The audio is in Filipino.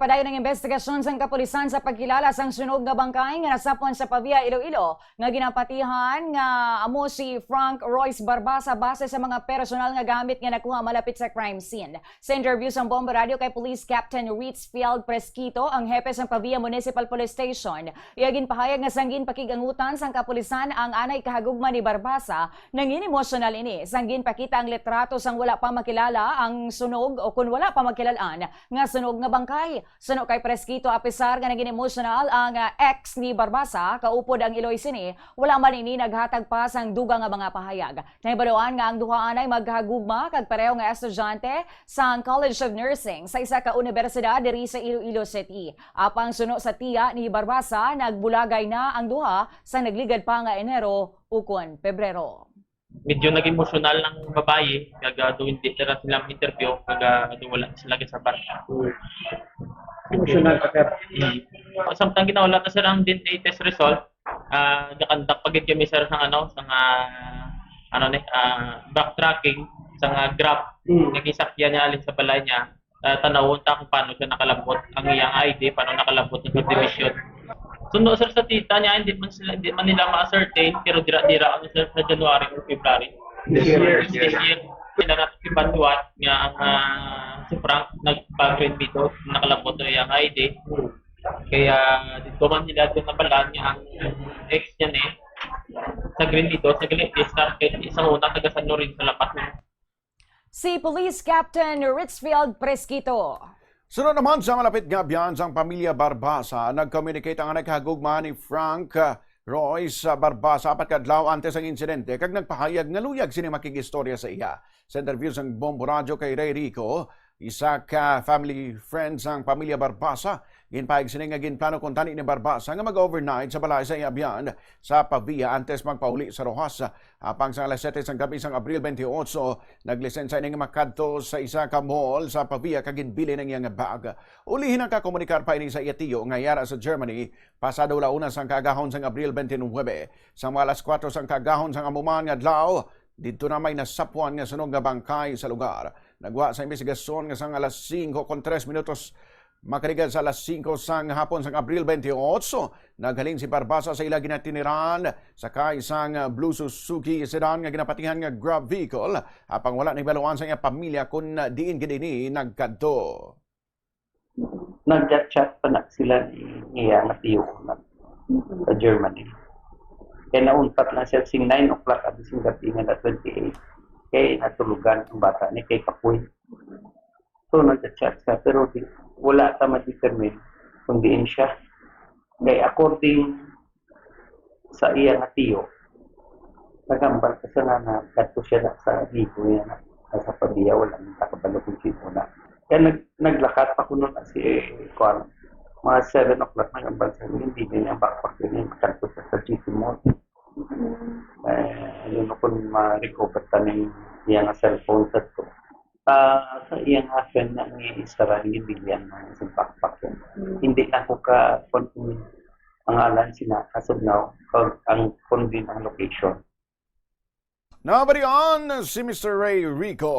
padayon ng investigasyon sa kapulisan sa pagkilala sang sunog nga bangkay nga nasapon sa Pavia, Iloilo nga ginapatihan nga amo si Frank Royce Barbasa base sa mga personal nga gamit nga nakuha malapit sa crime scene. Sa interview sa Bomba Radio kay Police Captain Ritzfield Presquito, ang hepe sa Pavia Municipal Police Station, iyagin pahayag nga sanggin pakigangutan sang kapulisan ang anay kahagugma ni Barbasa nangin emosyonal ini. Sanggin pakita ang litrato sang wala pa makilala ang sunog o kung wala pa makilalaan nga sunog nga bangkay. Sunog kay Presquito, apisar nga naging emotional ang ex ni Barbasa, kaupod ang Iloy sini, wala man ini naghatag pa sang dugang nga mga pahayag. Nahibaluan nga ang duha anay maghagugma kag pareho nga estudyante sa College of Nursing sa isa ka universidad diri sa Iloilo City. Apang sunog sa tiya ni Barbasa, nagbulagay na ang duha sa nagligad pa nga Enero ukon Pebrero. Medyo naging emosyonal ng babae, kaga doon hindi tira silang interview, kaga doon wala sila sa bar. Emotional ka sir. Samtang ginawala na sir ang DNA test result, nakandak pagit kami sir sa backtracking sa graph, naging sakya niya alin sa balay niya, tanawon ta kung paano siya nakalabot ang iyang ID, paano nakalabot ng subdivision. Sundo sir sa tita niya, hindi man nila ma-ascertain, pero dira-dira ano sir sa January or February. This year. Sila natin ibanduan nga si Frank nagpag-green dito, nakalabot na yung ID. Kaya dito man nila doon nabalaan niya ang ex niya sa green dito, sa green start isang una taga San Lorenzo sa lapat na. Si Police Captain Ritzfield Presquito. Sunod naman sa malapit nga biyan sang pamilya Barbasa, nag-communicate ang nagkahagugma ni Frank Royce Barbasa apat kadlaw antes ang insidente kag nagpahayag nga luyag sini makigistorya sa iya. Sa interview sang Bombo Radio kay Ray Rico, isa ka family friend sang pamilya Barbasa, ginpahayag sini nga ginplano kung tani ni Barbasa nga mag-overnight sa balay sa Iabyan sa Pavia antes magpauli sa Rojas. Apang sa alas 7 sang gabi sang Abril 28, naglisensya ini nga makadto sa isa ka mall sa Pavia kag ginbili ng iyang bag. Ulihin ang kakomunikar pa ini sa iya tiyo nga yara sa Germany pasado launa sang kagahon sang Abril 29. Sa mga alas 4 sang kagahon sang amuman nga adlaw, dito na may nasapuan nga sunog nga bangkay sa lugar. Nagwa sa investigasyon nga sang alas 5:03 makarigal sa alas 5 sang hapon sang Abril 28, naghaling si Barbasa sa ila ginatiniran sa kaisang Blue Suzuki sedan nga ginapatihan nga grab vehicle, apang wala na ibaluan sa iya pamilya kung diin gidini nagkadto. Nag-chat pa na sila ni nga tiyo sa Germany. Kaya nauntat na siya sing 9 o'clock at sing gabi nga na 28. Kaya natulugan ang bata ni kay Kapoy. So nag-chat siya pero wala ta ma-determine kung diin siya. Kaya according sa iya nga tiyo, nagambal ka siya na kadto siya na sa dito niya na sa Pavia, wala nang takabalo kung sino na. Kaya naglakat pa kuno na si Kwan. Mga 7 o'clock nagambal siya, hindi niya backpack niya, kadto siya sa GT Mall. Yun kung ma-recover tanin iya nga cellphone sa to. Sa iyang friend na isara ni Billian ng isang backpack yan. Hindi na ko ka kung ang alan sina as of now, ang kung din ang location. Nabarian si Mr. Ray Rico.